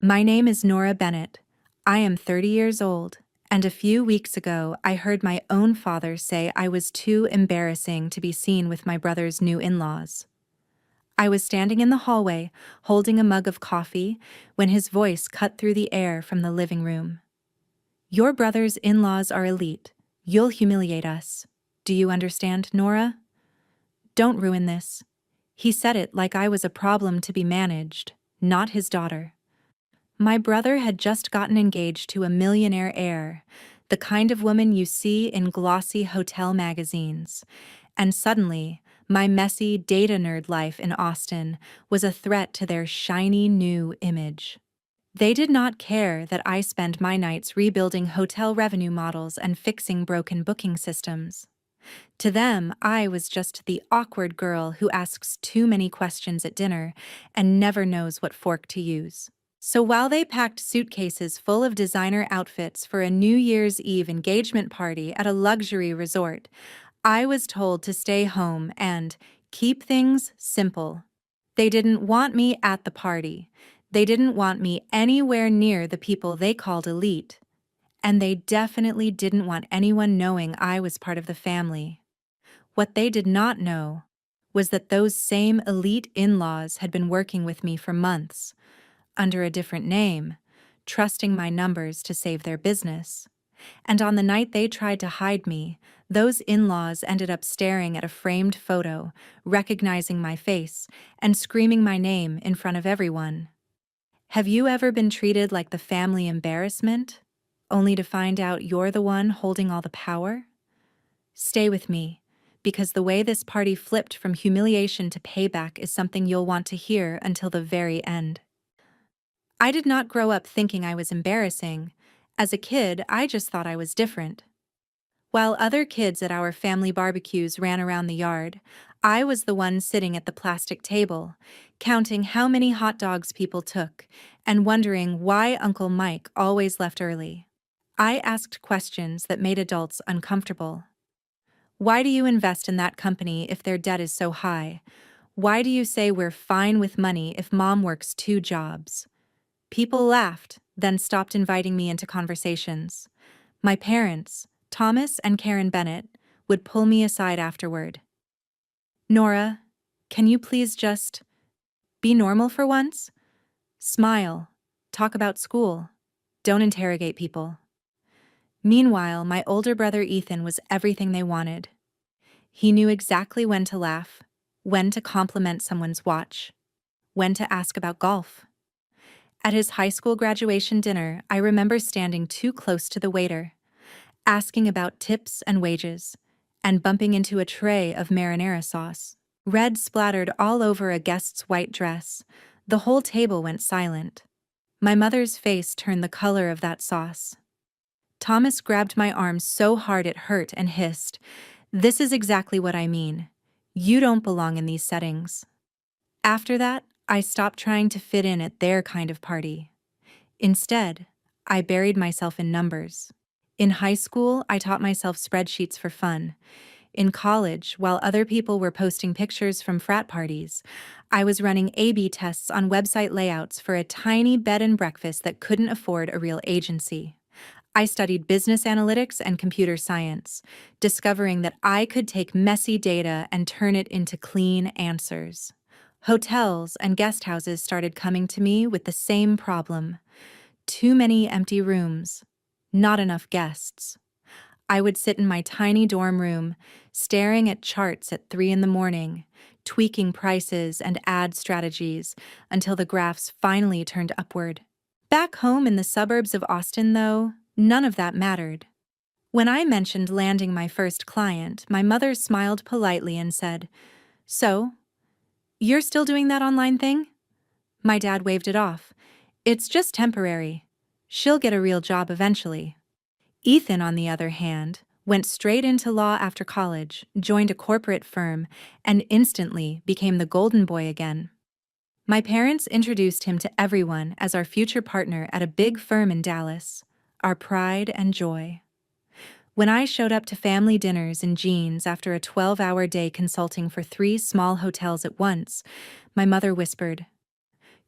My name is Nora Bennett. I am 30 years old, and a few weeks ago I heard my own father say I was too embarrassing to be seen with my brother's new in-laws. I was standing in the hallway, holding a mug of coffee, when his voice cut through the air from the living room. Your brother's in-laws are elite. You'll humiliate us. Do you understand, Nora? Don't ruin this. He said it like I was a problem to be managed, not his daughter. My brother had just gotten engaged to a millionaire heir, the kind of woman you see in glossy hotel magazines, and suddenly, my messy data nerd life in Austin was a threat to their shiny new image. They did not care that I spend my nights rebuilding hotel revenue models and fixing broken booking systems. To them, I was just the awkward girl who asks too many questions at dinner and never knows what fork to use. So while they packed suitcases full of designer outfits for a New Year's Eve engagement party at a luxury resort, I was told to stay home and keep things simple. They didn't want me at the party. They didn't want me anywhere near the people they called elite. And they definitely didn't want anyone knowing I was part of the family. What they did not know was that those same elite in-laws had been working with me for months, under a different name, trusting my numbers to save their business. And on the night they tried to hide me, those in-laws ended up staring at a framed photo, recognizing my face, and screaming my name in front of everyone. Have you ever been treated like the family embarrassment, only to find out you're the one holding all the power? Stay with me, because the way this party flipped from humiliation to payback is something you'll want to hear until the very end. I did not grow up thinking I was embarrassing. As a kid, I just thought I was different. While other kids at our family barbecues ran around the yard, I was the one sitting at the plastic table, counting how many hot dogs people took and wondering why Uncle Mike always left early. I asked questions that made adults uncomfortable. Why do you invest in that company if their debt is so high? Why do you say we're fine with money if mom works 2 jobs? People laughed, then stopped inviting me into conversations. My parents, Thomas and Karen Bennett, would pull me aside afterward. Nora, can you please just be normal for once? Smile, talk about school, don't interrogate people. Meanwhile, my older brother Ethan was everything they wanted. He knew exactly when to laugh, when to compliment someone's watch, when to ask about golf. At his high school graduation dinner, I remember standing too close to the waiter, asking about tips and wages, and bumping into a tray of marinara sauce. Red splattered all over a guest's white dress. The whole table went silent. My mother's face turned the color of that sauce. Thomas grabbed my arm so hard it hurt and hissed, "This is exactly what I mean. You don't belong in these settings." After that, I stopped trying to fit in at their kind of party. Instead, I buried myself in numbers. In high school, I taught myself spreadsheets for fun. In college, while other people were posting pictures from frat parties, I was running A/B tests on website layouts for a tiny bed and breakfast that couldn't afford a real agency. I studied business analytics and computer science, discovering that I could take messy data and turn it into clean answers. Hotels and guest houses started coming to me with the same problem. Too many empty rooms, not enough guests. I would sit in my tiny dorm room, staring at charts at 3 in the morning, tweaking prices and ad strategies until the graphs finally turned upward. Back home in the suburbs of Austin, though, none of that mattered. When I mentioned landing my first client, my mother smiled politely and said, "So, you're still doing that online thing?" My dad waved it off. "It's just temporary. She'll get a real job eventually." Ethan, on the other hand, went straight into law after college, joined a corporate firm, and instantly became the golden boy again. My parents introduced him to everyone as our future partner at a big firm in Dallas, our pride and joy. When I showed up to family dinners in jeans after a 12-hour day consulting for 3 small hotels at once, my mother whispered,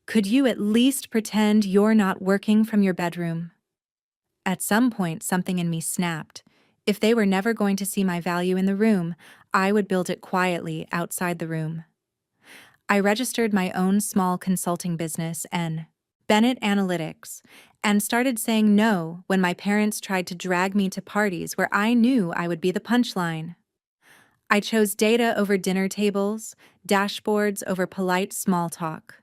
Could you at least pretend you're not working from your bedroom? At some point, something in me snapped. If they were never going to see my value in the room, I would build it quietly outside the room. I registered my own small consulting business, Bennett Analytics, and started saying no when my parents tried to drag me to parties where I knew I would be the punchline. I chose data over dinner tables, dashboards over polite small talk.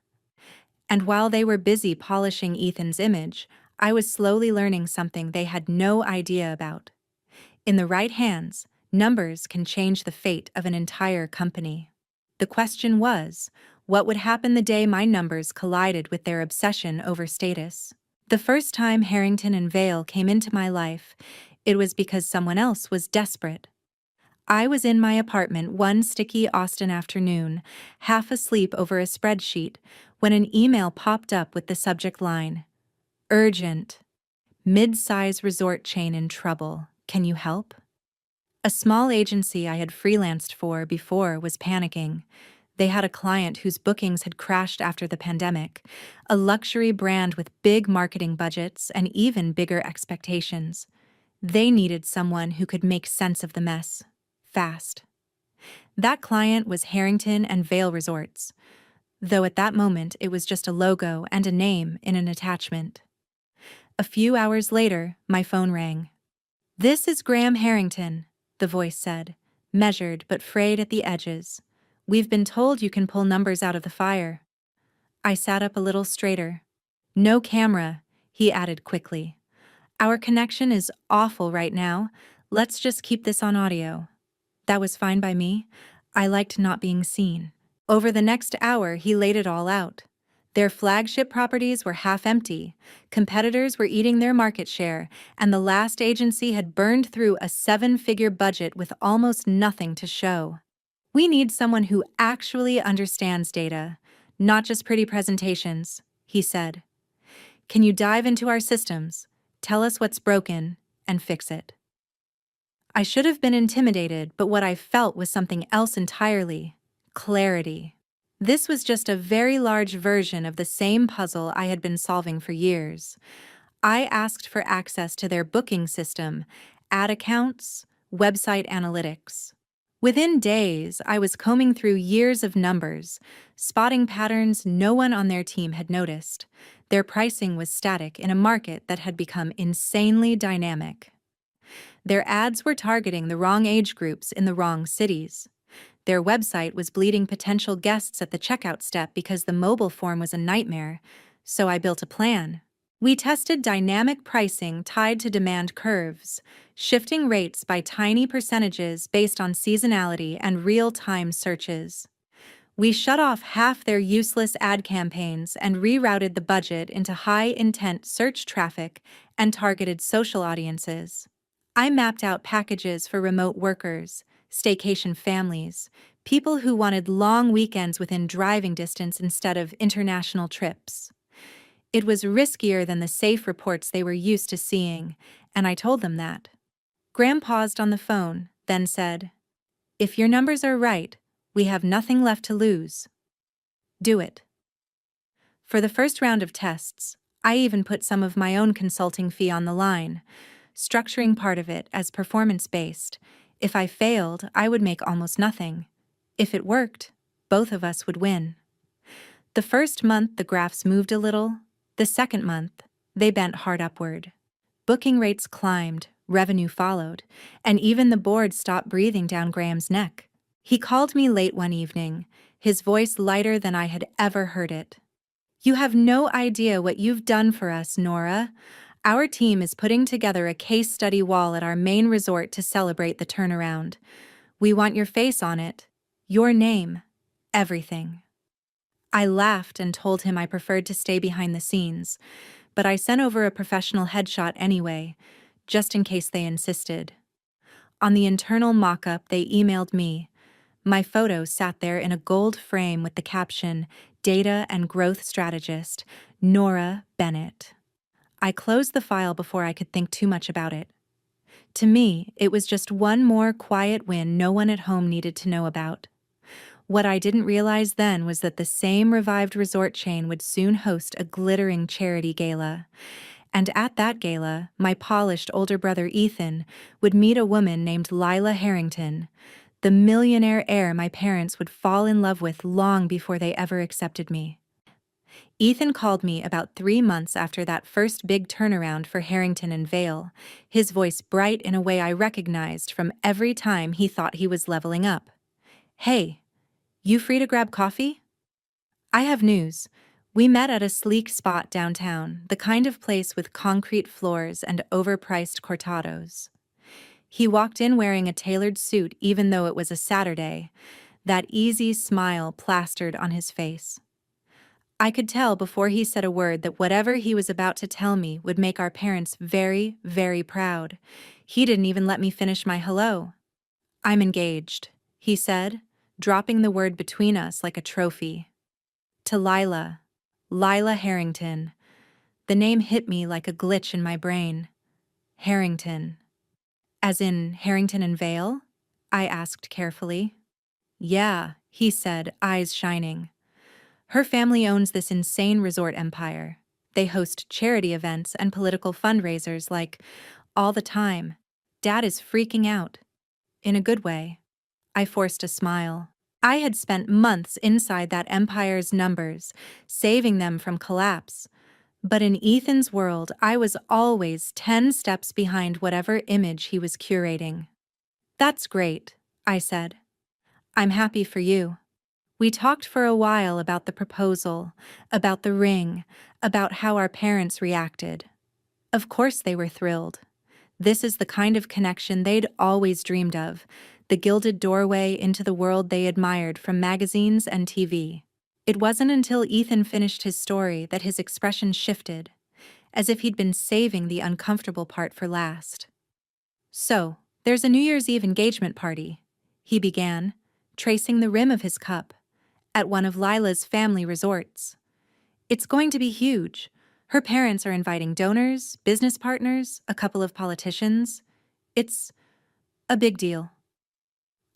And while they were busy polishing Ethan's image, I was slowly learning something they had no idea about. In the right hands, numbers can change the fate of an entire company. The question was, what would happen the day my numbers collided with their obsession over status? The first time Harrington and Vale came into my life, it was because someone else was desperate. I was in my apartment one sticky Austin afternoon, half asleep over a spreadsheet, when an email popped up with the subject line, "Urgent. Mid-size resort chain in trouble. Can you help?" A small agency I had freelanced for before was panicking. They had a client whose bookings had crashed after the pandemic, a luxury brand with big marketing budgets and even bigger expectations. They needed someone who could make sense of the mess, fast. That client was Harrington and Vale Resorts, though at that moment it was just a logo and a name in an attachment. A few hours later, my phone rang. "This is Graham Harrington," the voice said, measured but frayed at the edges. "We've been told you can pull numbers out of the fire." I sat up a little straighter. "No camera," he added quickly. "Our connection is awful right now. Let's just keep this on audio." That was fine by me. I liked not being seen. Over the next hour, he laid it all out. Their flagship properties were half empty, competitors were eating their market share, and the last agency had burned through a 7-figure budget with almost nothing to show. "We need someone who actually understands data, not just pretty presentations," he said. "Can you dive into our systems, tell us what's broken, and fix it?" I should have been intimidated, but what I felt was something else entirely: clarity. This was just a very large version of the same puzzle I had been solving for years. I asked for access to their booking system, ad accounts, website analytics. Within days, I was combing through years of numbers, spotting patterns no one on their team had noticed. Their pricing was static in a market that had become insanely dynamic. Their ads were targeting the wrong age groups in the wrong cities. Their website was bleeding potential guests at the checkout step because the mobile form was a nightmare, so I built a plan. We tested dynamic pricing tied to demand curves, shifting rates by tiny percentages based on seasonality and real-time searches. We shut off half their useless ad campaigns and rerouted the budget into high-intent search traffic and targeted social audiences. I mapped out packages for remote workers, staycation families, people who wanted long weekends within driving distance instead of international trips. It was riskier than the safe reports they were used to seeing, and I told them that. Graham paused on the phone, then said, "If your numbers are right, we have nothing left to lose. Do it." For the first round of tests, I even put some of my own consulting fee on the line, structuring part of it as performance-based. If I failed, I would make almost nothing. If it worked, both of us would win. The first month, the graphs moved a little. The second month, they bent hard upward. Booking rates climbed, revenue followed, and even the board stopped breathing down Graham's neck. He called me late one evening, his voice lighter than I had ever heard it. "You have no idea what you've done for us, Nora. Our team is putting together a case study wall at our main resort to celebrate the turnaround. We want your face on it, your name, everything." I laughed and told him I preferred to stay behind the scenes, but I sent over a professional headshot anyway, just in case they insisted. On the internal mock-up they emailed me. My photo sat there in a gold frame with the caption, "Data and Growth Strategist, Nora Bennett." I closed the file before I could think too much about it. To me, it was just one more quiet win no one at home needed to know about. What I didn't realize then was that the same revived resort chain would soon host a glittering charity gala. And at that gala, my polished older brother Ethan would meet a woman named Lila Harrington, the millionaire heir my parents would fall in love with long before they ever accepted me. Ethan called me about 3 months after that first big turnaround for Harrington and Vale, his voice bright in a way I recognized from every time he thought he was leveling up. "Hey, you free to grab coffee?" "I have news. We met at a sleek spot downtown, the kind of place with concrete floors and overpriced cortados." He walked in wearing a tailored suit even though it was a Saturday, that easy smile plastered on his face. I could tell before he said a word that whatever he was about to tell me would make our parents very, very proud. He didn't even let me finish my hello. "I'm engaged," he said, dropping the word between us like a trophy. "To Lila. Lila Harrington." The name hit me like a glitch in my brain. Harrington. "As in Harrington and Vale?" I asked carefully. "Yeah," he said, eyes shining. "Her family owns this insane resort empire. They host charity events and political fundraisers like all the time. Dad is freaking out. In a good way." I forced a smile. I had spent months inside that empire's numbers, saving them from collapse. But in Ethan's world, I was always 10 steps behind whatever image he was curating. "That's great," I said. "I'm happy for you." We talked for a while about the proposal, about the ring, about how our parents reacted. Of course they were thrilled. This is the kind of connection they'd always dreamed of, the gilded doorway into the world they admired from magazines and TV. It wasn't until Ethan finished his story that his expression shifted, as if he'd been saving the uncomfortable part for last. "So, there's a New Year's Eve engagement party," he began, tracing the rim of his cup, "at one of Lila's family resorts. It's going to be huge. Her parents are inviting donors, business partners, a couple of politicians. It's a big deal."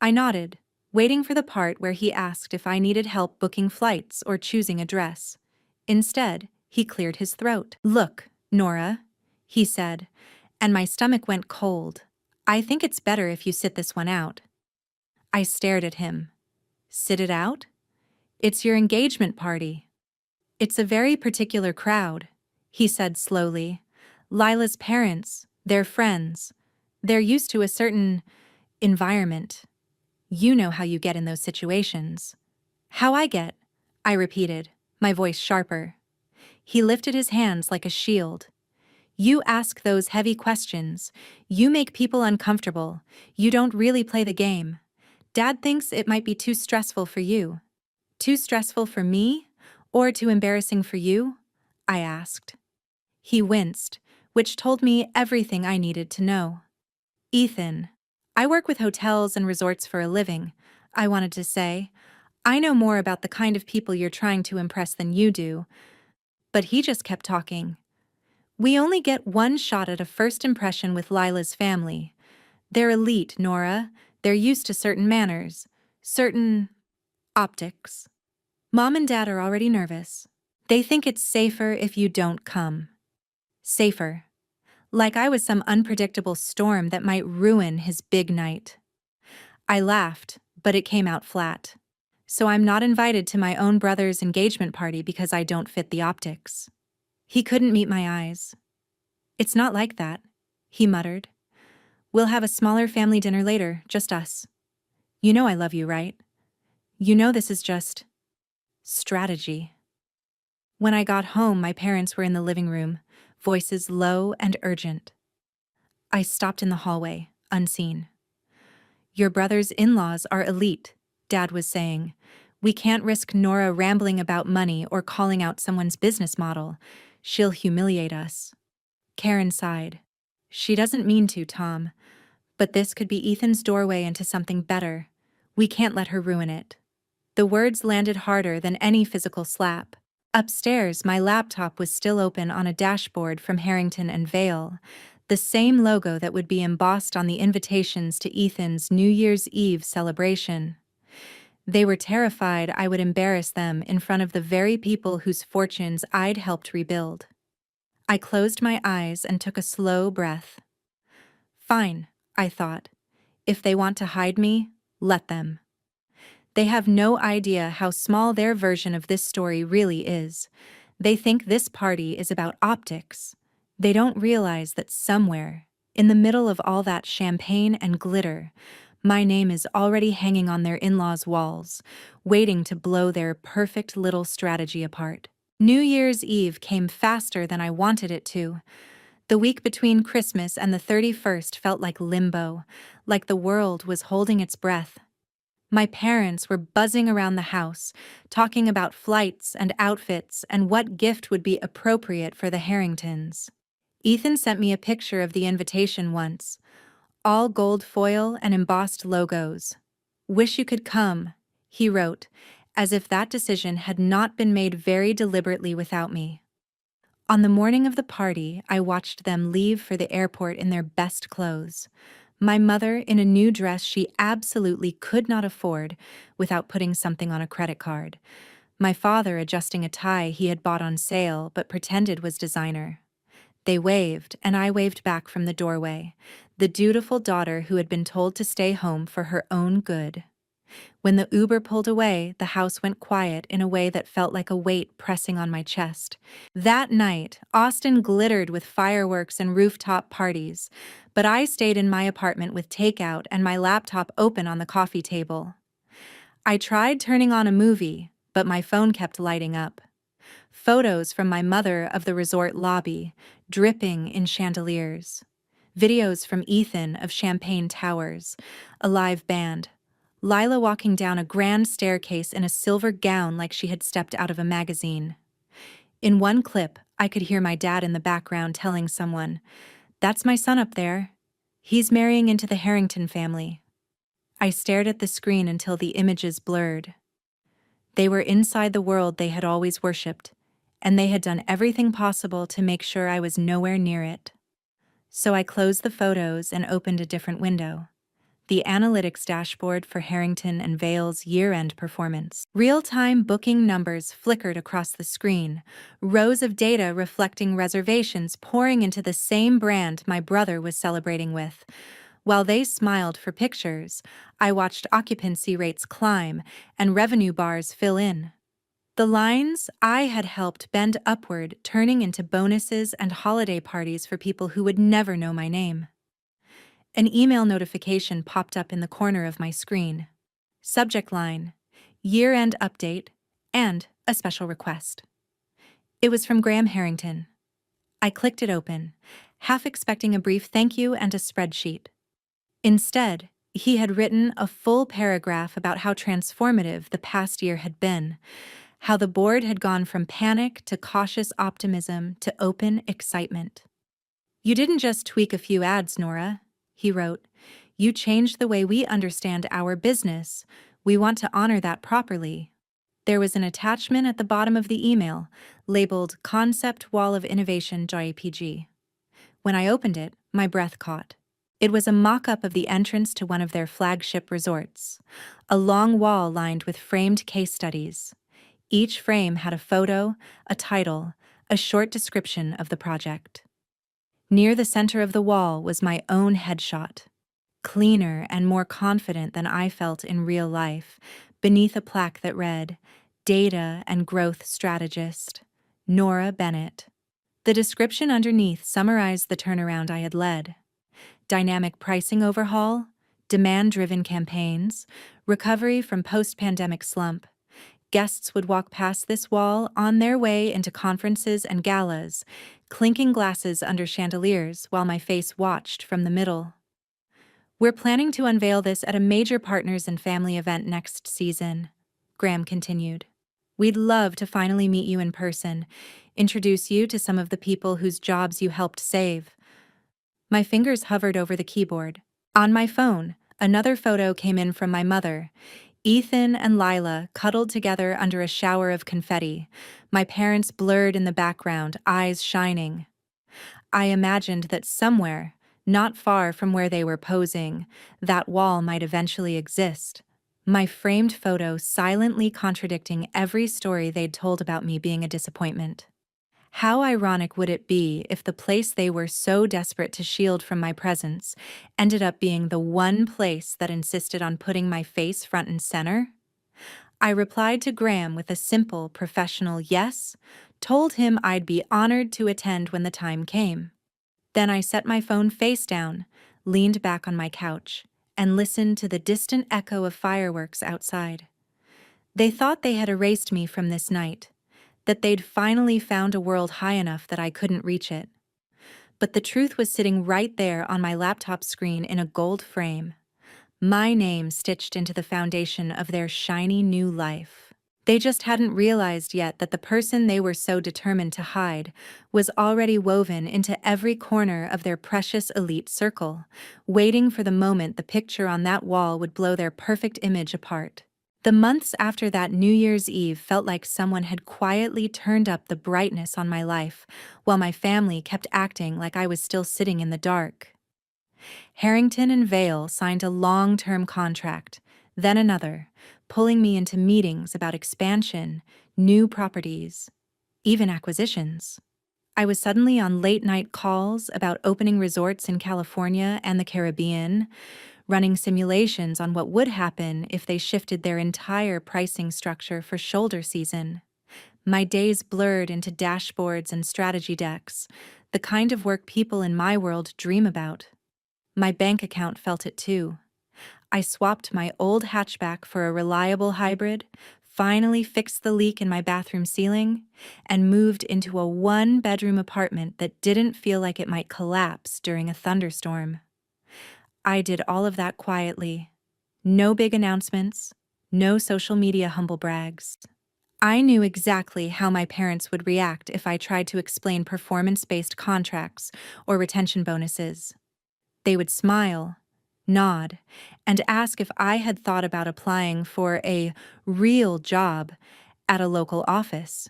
I nodded, waiting for the part where he asked if I needed help booking flights or choosing a dress. Instead, he cleared his throat. "Look, Nora," he said, and my stomach went cold. "I think it's better if you sit this one out." I stared at him. "Sit it out? It's your engagement party." "It's a very particular crowd," he said slowly. "Lila's parents, their friends. They're used to a certain environment. You know how you get in those situations." "How I get?" I repeated, my voice sharper. He lifted his hands like a shield. "You ask those heavy questions. You make people uncomfortable. You don't really play the game. Dad thinks it might be too stressful for you." "Too stressful for me? Or too embarrassing for you?" I asked. He winced, which told me everything I needed to know. "Ethan, I work with hotels and resorts for a living," I wanted to say. "I know more about the kind of people you're trying to impress than you do." But he just kept talking. "We only get one shot at a first impression with Lila's family. They're elite, Nora. They're used to certain manners, certain optics. Mom and Dad are already nervous. They think it's safer if you don't come." Safer. Like I was some unpredictable storm that might ruin his big night. I laughed, but it came out flat. "So I'm not invited to my own brother's engagement party because I don't fit the optics." He couldn't meet my eyes. "It's not like that," he muttered. "We'll have a smaller family dinner later, just us. You know I love you, right? You know this is just strategy." When I got home, my parents were in the living room, voices low and urgent. I stopped in the hallway, unseen. "Your brother's in-laws are elite," Dad was saying. "We can't risk Nora rambling about money or calling out someone's business model. She'll humiliate us." Karen sighed. "She doesn't mean to, Tom. But this could be Ethan's doorway into something better. We can't let her ruin it." The words landed harder than any physical slap. Upstairs, my laptop was still open on a dashboard from Harrington and Vale, the same logo that would be embossed on the invitations to Ethan's New Year's Eve celebration. They were terrified I would embarrass them in front of the very people whose fortunes I'd helped rebuild. I closed my eyes and took a slow breath. Fine, I thought. If they want to hide me, let them. They have no idea how small their version of this story really is. They think this party is about optics. They don't realize that somewhere, in the middle of all that champagne and glitter, my name is already hanging on their in-laws' walls, waiting to blow their perfect little strategy apart. New Year's Eve came faster than I wanted it to. The week between Christmas and the 31st felt like limbo, like the world was holding its breath. My parents were buzzing around the house, talking about flights and outfits and what gift would be appropriate for the Harringtons. Ethan sent me a picture of the invitation once, all gold foil and embossed logos. "Wish you could come," he wrote, as if that decision had not been made very deliberately without me. On the morning of the party, I watched them leave for the airport in their best clothes. My mother in a new dress she absolutely could not afford without putting something on a credit card. My father adjusting a tie he had bought on sale but pretended was designer. They waved, and I waved back from the doorway, the dutiful daughter who had been told to stay home for her own good. When the Uber pulled away, the house went quiet in a way that felt like a weight pressing on my chest. That night, Austin glittered with fireworks and rooftop parties, but I stayed in my apartment with takeout and my laptop open on the coffee table. I tried turning on a movie, but my phone kept lighting up. Photos from my mother of the resort lobby, dripping in chandeliers. Videos from Ethan of champagne towers, a live band. Lila walking down a grand staircase in a silver gown like she had stepped out of a magazine. In one clip, I could hear my dad in the background telling someone, "That's my son up there. He's marrying into the Harrington family." I stared at the screen until the images blurred. They were inside the world they had always worshipped, and they had done everything possible to make sure I was nowhere near it. So I closed the photos and opened a different window. The analytics dashboard for Harrington and Vale's year-end performance. Real-time booking numbers flickered across the screen, rows of data reflecting reservations pouring into the same brand my brother was celebrating with. While they smiled for pictures, I watched occupancy rates climb and revenue bars fill in. The lines I had helped bend upward, turning into bonuses and holiday parties for people who would never know my name. An email notification popped up in the corner of my screen. Subject line, year-end update, and a special request. It was from Graham Harrington. I clicked it open, half expecting a brief thank you and a spreadsheet. Instead, he had written a full paragraph about how transformative the past year had been, how the board had gone from panic to cautious optimism to open excitement. "You didn't just tweak a few ads, Nora," he wrote. "You changed the way we understand our business. We want to honor that properly." There was an attachment at the bottom of the email, labeled Concept Wall of Innovation JPG. When I opened it, my breath caught. It was a mock-up of the entrance to one of their flagship resorts, a long wall lined with framed case studies. Each frame had a photo, a title, a short description of the project. Near the center of the wall was my own headshot, cleaner and more confident than I felt in real life, beneath a plaque that read, "Data and Growth Strategist, Nora Bennett." The description underneath summarized the turnaround I had led. Dynamic pricing overhaul, demand-driven campaigns, recovery from post-pandemic slump. Guests would walk past this wall on their way into conferences and galas, clinking glasses under chandeliers while my face watched from the middle. "We're planning to unveil this at a major partners and family event next season," Graham continued. "We'd love to finally meet you in person, introduce you to some of the people whose jobs you helped save." My fingers hovered over the keyboard. On my phone, another photo came in from my mother. Ethan and Lila cuddled together under a shower of confetti, my parents blurred in the background, eyes shining. I imagined that somewhere, not far from where they were posing, that wall might eventually exist, my framed photo silently contradicting every story they'd told about me being a disappointment. How ironic would it be if the place they were so desperate to shield from my presence ended up being the one place that insisted on putting my face front and center? I replied to Graham with a simple, professional yes, told him I'd be honored to attend when the time came. Then I set my phone face down, leaned back on my couch, and listened to the distant echo of fireworks outside. They thought they had erased me from this night, that they'd finally found a world high enough that I couldn't reach it. But the truth was sitting right there on my laptop screen in a gold frame, my name stitched into the foundation of their shiny new life. They just hadn't realized yet that the person they were so determined to hide was already woven into every corner of their precious elite circle, waiting for the moment the picture on that wall would blow their perfect image apart. The months after that New Year's Eve felt like someone had quietly turned up the brightness on my life, while my family kept acting like I was still sitting in the dark. Harrington and Vale signed a long-term contract, then another, pulling me into meetings about expansion, new properties, even acquisitions. I was suddenly on late-night calls about opening resorts in California and the Caribbean, running simulations on what would happen if they shifted their entire pricing structure for shoulder season. My days blurred into dashboards and strategy decks, the kind of work people in my world dream about. My bank account felt it too. I swapped my old hatchback for a reliable hybrid, finally fixed the leak in my bathroom ceiling, and moved into a one-bedroom apartment that didn't feel like it might collapse during a thunderstorm. I did all of that quietly. No big announcements, no social media humble brags. I knew exactly how my parents would react if I tried to explain performance-based contracts or retention bonuses. They would smile, nod, and ask if I had thought about applying for a real job at a local office.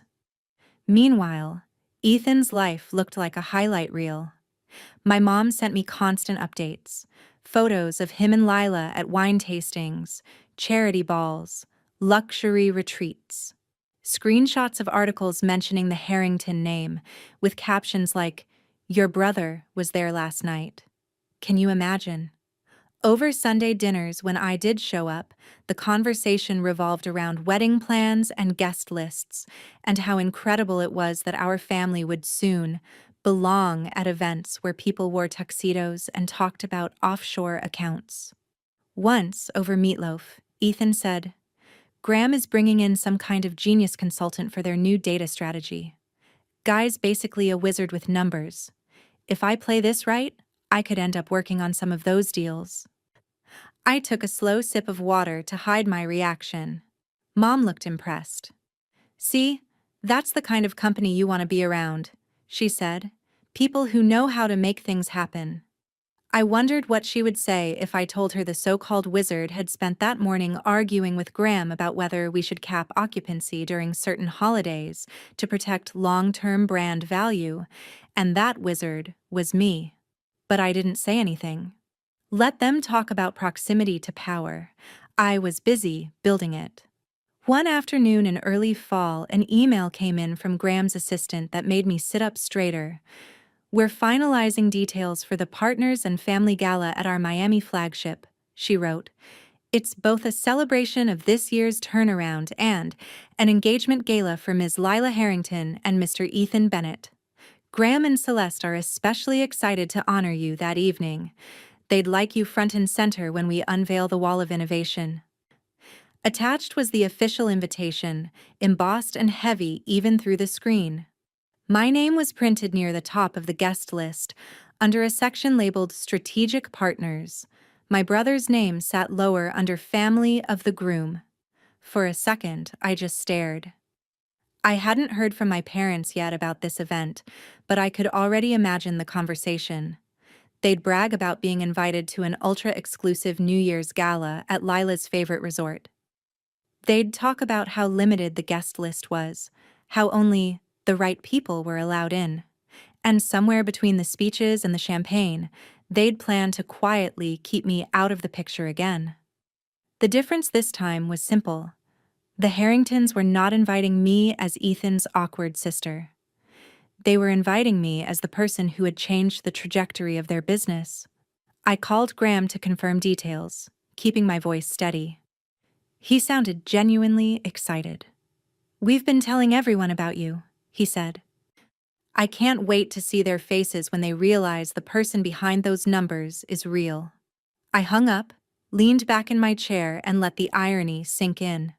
Meanwhile, Ethan's life looked like a highlight reel. My mom sent me constant updates, photos of him and Lila at wine tastings, charity balls, luxury retreats, screenshots of articles mentioning the Harrington name, with captions like, "Your brother was there last night." Can you imagine? Over Sunday dinners, when I did show up, the conversation revolved around wedding plans and guest lists, and how incredible it was that our family would soon belong at events where people wore tuxedos and talked about offshore accounts. Once, over meatloaf, Ethan said, "Graham is bringing in some kind of genius consultant for their new data strategy. Guy's basically a wizard with numbers. If I play this right, I could end up working on some of those deals." I took a slow sip of water to hide my reaction. Mom looked impressed. "See, that's the kind of company you want to be around," she said. "People who know how to make things happen." I wondered what she would say if I told her the so-called wizard had spent that morning arguing with Graham about whether we should cap occupancy during certain holidays to protect long-term brand value, and that wizard was me. But I didn't say anything. Let them talk about proximity to power. I was busy building it. One afternoon in early fall, an email came in from Graham's assistant that made me sit up straighter. "We're finalizing details for the Partners and Family Gala at our Miami flagship," she wrote. "It's both a celebration of this year's turnaround and an engagement gala for Ms. Lila Harrington and Mr. Ethan Bennett. Graham and Celeste are especially excited to honor you that evening. They'd like you front and center when we unveil the Wall of Innovation." Attached was the official invitation, embossed and heavy even through the screen. My name was printed near the top of the guest list, under a section labeled Strategic Partners. My brother's name sat lower under Family of the Groom. For a second, I just stared. I hadn't heard from my parents yet about this event, but I could already imagine the conversation. They'd brag about being invited to an ultra-exclusive New Year's gala at Lila's favorite resort. They'd talk about how limited the guest list was, how only the right people were allowed in. And somewhere between the speeches and the champagne, they'd plan to quietly keep me out of the picture again. The difference this time was simple. The Harringtons were not inviting me as Ethan's awkward sister. They were inviting me as the person who had changed the trajectory of their business. I called Graham to confirm details, keeping my voice steady. He sounded genuinely excited. "We've been telling everyone about you," he said. "I can't wait to see their faces when they realize the person behind those numbers is real." I hung up, leaned back in my chair, and let the irony sink in.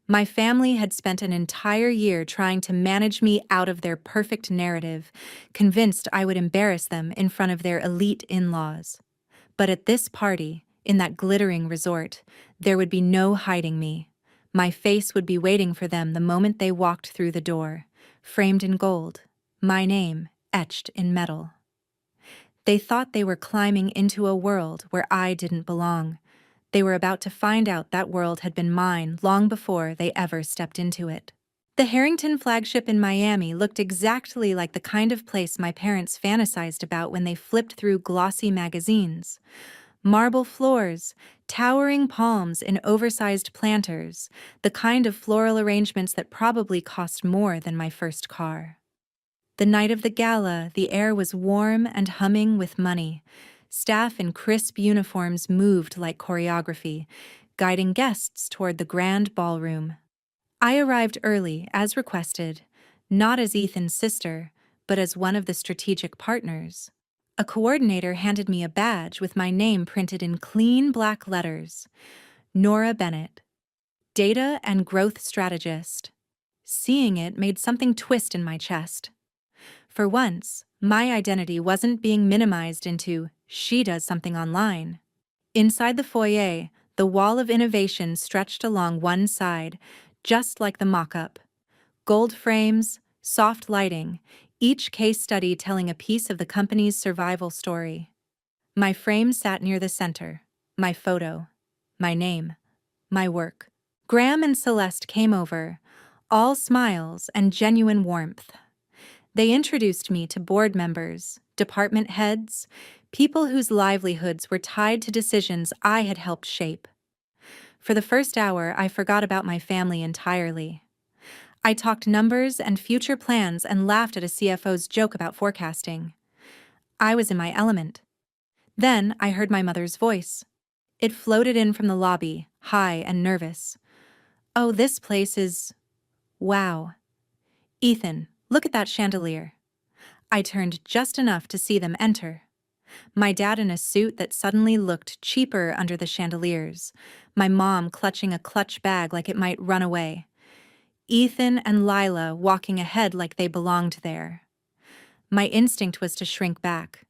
My family had spent an entire year trying to manage me out of their perfect narrative, convinced I would embarrass them in front of their elite in-laws. But at this party, in that glittering resort, there would be no hiding me. My face would be waiting for them the moment they walked through the door, framed in gold, my name etched in metal. They thought they were climbing into a world where I didn't belong. They were about to find out that world had been mine long before they ever stepped into it. The Harrington flagship in Miami looked exactly like the kind of place my parents fantasized about when they flipped through glossy magazines. Marble floors, towering palms in oversized planters, the kind of floral arrangements that probably cost more than my first car. The night of the gala, the air was warm and humming with money. Staff in crisp uniforms moved like choreography, guiding guests toward the grand ballroom. I arrived early, as requested, not as Ethan's sister, but as one of the strategic partners. A coordinator handed me a badge with my name printed in clean black letters. Nora Bennett, Data and Growth Strategist. Seeing it made something twist in my chest. For once, my identity wasn't being minimized into, "she does something online." Inside the foyer, the wall of innovation stretched along one side, just like the mock-up. Gold frames, soft lighting, each case study telling a piece of the company's survival story. My frame sat near the center, my photo, my name, my work. Graham and Celeste came over, all smiles and genuine warmth. They introduced me to board members, department heads, people whose livelihoods were tied to decisions I had helped shape. For the first hour, I forgot about my family entirely. I talked numbers and future plans and laughed at a CFO's joke about forecasting. I was in my element. Then I heard my mother's voice. It floated in from the lobby, high and nervous. "Oh, this place is... wow. Ethan, look at that chandelier." I turned just enough to see them enter. My dad in a suit that suddenly looked cheaper under the chandeliers, my mom clutching a clutch bag like it might run away. Ethan and Lila walking ahead like they belonged there. My instinct was to shrink back,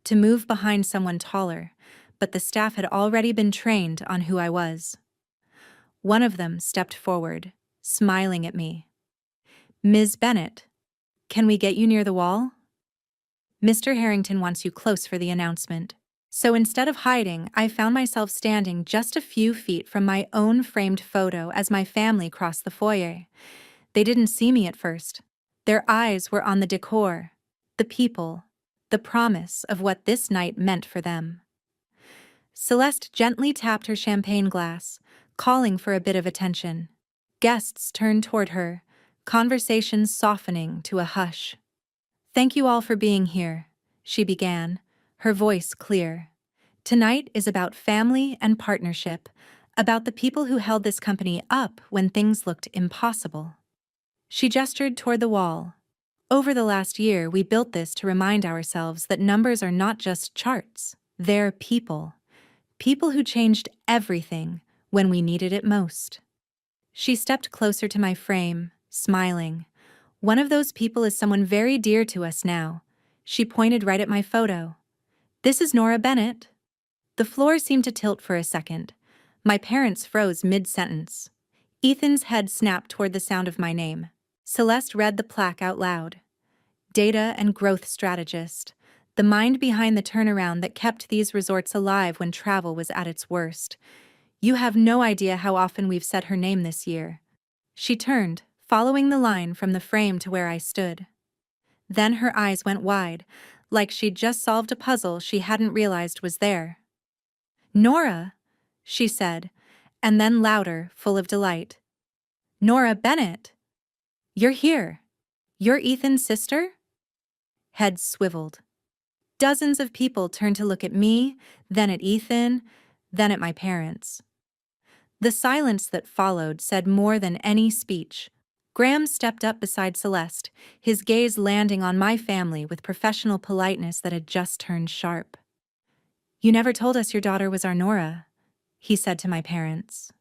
to move behind someone taller, but the staff had already been trained on who I was. One of them stepped forward, smiling at me. "Ms. Bennett, can we get you near the wall? Mr. Harrington wants you close for the announcement." So instead of hiding, I found myself standing just a few feet from my own framed photo as my family crossed the foyer. They didn't see me at first. Their eyes were on the decor, the people, the promise of what this night meant for them. Celeste gently tapped her champagne glass, calling for a bit of attention. Guests turned toward her, conversations softening to a hush. "Thank you all for being here," she began, her voice clear. "Tonight is about family and partnership, about the people who held this company up when things looked impossible." She gestured toward the wall. "Over the last year, we built this to remind ourselves that numbers are not just charts. They're people. People who changed everything when we needed it most." She stepped closer to my frame, smiling. "One of those people is someone very dear to us now." She pointed right at my photo. "This is Nora Bennett." The floor seemed to tilt for a second. My parents froze mid-sentence. Ethan's head snapped toward the sound of my name. Celeste read the plaque out loud. "Data and Growth Strategist, the mind behind the turnaround that kept these resorts alive when travel was at its worst. You have no idea how often we've said her name this year." She turned, following the line from the frame to where I stood. Then her eyes went wide, like she'd just solved a puzzle she hadn't realized was there. "Nora," she said, And then louder, full of delight. Nora Bennett! You're here. You're Ethan's sister? Heads swiveled. Dozens of people turned to look at me, then at Ethan, then at my parents. The silence that followed said more than any speech. Graham stepped up beside Celeste, his gaze landing on my family with professional politeness that had just turned sharp. "You never told us your daughter was our Nora," he said to my parents.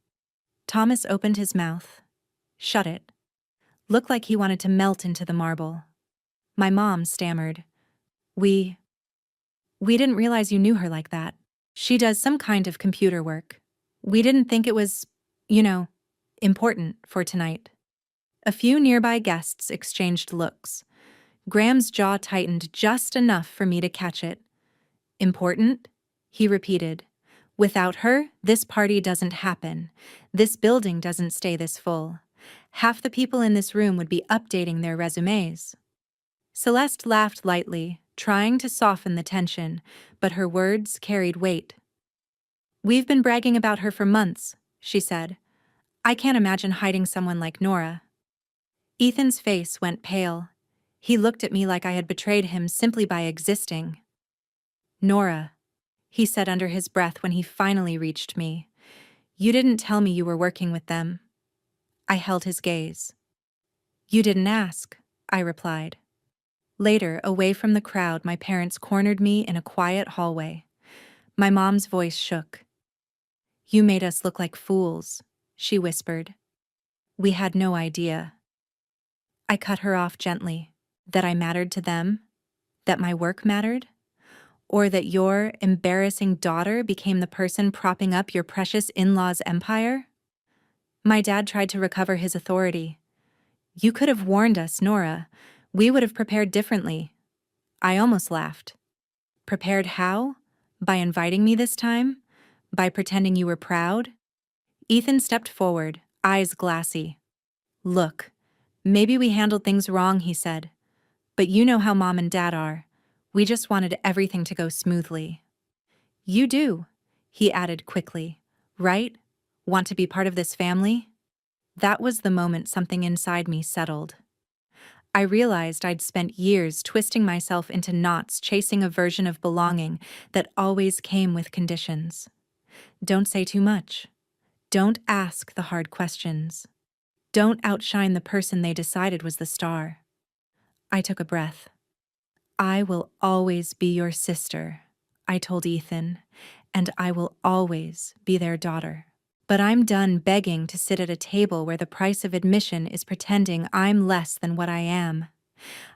Thomas opened his mouth, shut it, looked like he wanted to melt into the marble. My mom stammered, We didn't realize you knew her like that. She does some kind of computer work. We didn't think it was, important for tonight." A few nearby guests exchanged looks. Graham's jaw tightened just enough for me to catch it. "Important?" he repeated. "Without her, this party doesn't happen. This building doesn't stay this full. Half the people in this room would be updating their resumes." Celeste laughed lightly, trying to soften the tension, but her words carried weight. "We've been bragging about her for months," she said. "I can't imagine hiding someone like Nora." Ethan's face went pale. He looked at me like I had betrayed him simply by existing. "Nora," he said under his breath when he finally reached me. "You didn't tell me you were working with them." I held his gaze. "You didn't ask," I replied. Later, away from the crowd, my parents cornered me in a quiet hallway. My mom's voice shook. "You made us look like fools," she whispered. "We had no idea." I cut her off gently. That I mattered to them? That my work mattered? Or that your embarrassing daughter became the person propping up your precious in-law's empire? My dad tried to recover his authority. "You could have warned us, Nora. We would have prepared differently." I almost laughed. "Prepared how? By inviting me this time? By pretending you were proud?" Ethan stepped forward, eyes glassy. "Look, maybe we handled things wrong," he said. "But you know how Mom and Dad are. We just wanted everything to go smoothly." "You do," he added quickly. "Right? Want to be part of this family?" That was the moment something inside me settled. I realized I'd spent years twisting myself into knots chasing a version of belonging that always came with conditions. Don't say too much. Don't ask the hard questions. Don't outshine the person they decided was the star. I took a breath. "I will always be your sister," I told Ethan, "and I will always be their daughter. But I'm done begging to sit at a table where the price of admission is pretending I'm less than what I am.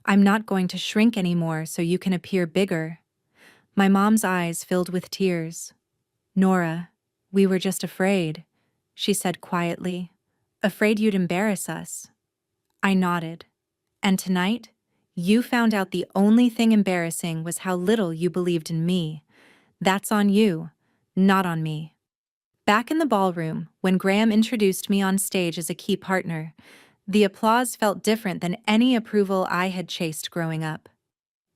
I'm not going to shrink anymore so you can appear bigger." My mom's eyes filled with tears. "Nora, we were just afraid," she said quietly. "Afraid you'd embarrass us." I nodded. "And tonight, you found out the only thing embarrassing was how little you believed in me. That's on you, not on me." Back in the ballroom, when Graham introduced me on stage as a key partner, the applause felt different than any approval I had chased growing up.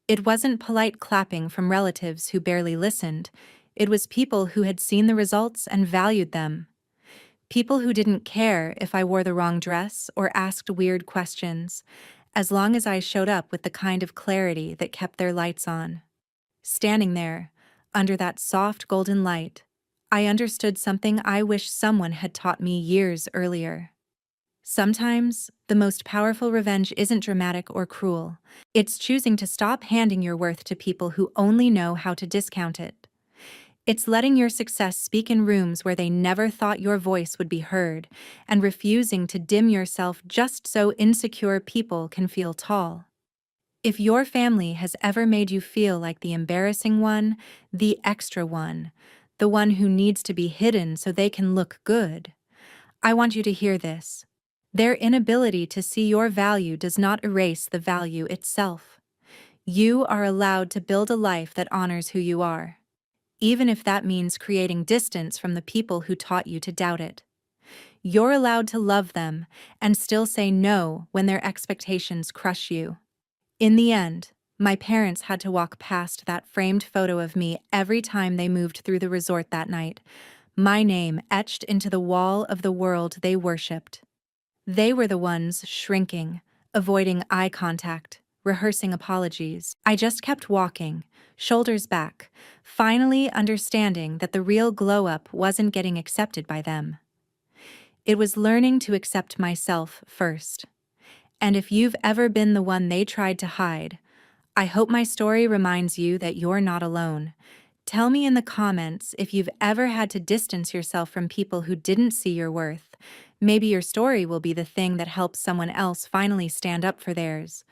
It wasn't polite clapping from relatives who barely listened. It was people who had seen the results and valued them. People who didn't care if I wore the wrong dress or asked weird questions, as long as I showed up with the kind of clarity that kept their lights on. Standing there, under that soft golden light, I understood something I wish someone had taught me years earlier. Sometimes, the most powerful revenge isn't dramatic or cruel. It's choosing to stop handing your worth to people who only know how to discount it. It's letting your success speak in rooms where they never thought your voice would be heard, and refusing to dim yourself just so insecure people can feel tall. If your family has ever made you feel like the embarrassing one, the extra one, the one who needs to be hidden so they can look good, I want you to hear this. Their inability to see your value does not erase the value itself. You are allowed to build a life that honors who you are, even if that means creating distance from the people who taught you to doubt it. You're allowed to love them and still say no when their expectations crush you. In the end, my parents had to walk past that framed photo of me every time they moved through the resort that night, my name etched into the wall of the world they worshipped. They were the ones shrinking, avoiding eye contact, rehearsing apologies. I just kept walking, shoulders back, finally understanding that the real glow-up wasn't getting accepted by them. It was learning to accept myself first. And if you've ever been the one they tried to hide, I hope my story reminds you that you're not alone. Tell me in the comments if you've ever had to distance yourself from people who didn't see your worth. Maybe your story will be the thing that helps someone else finally stand up for theirs.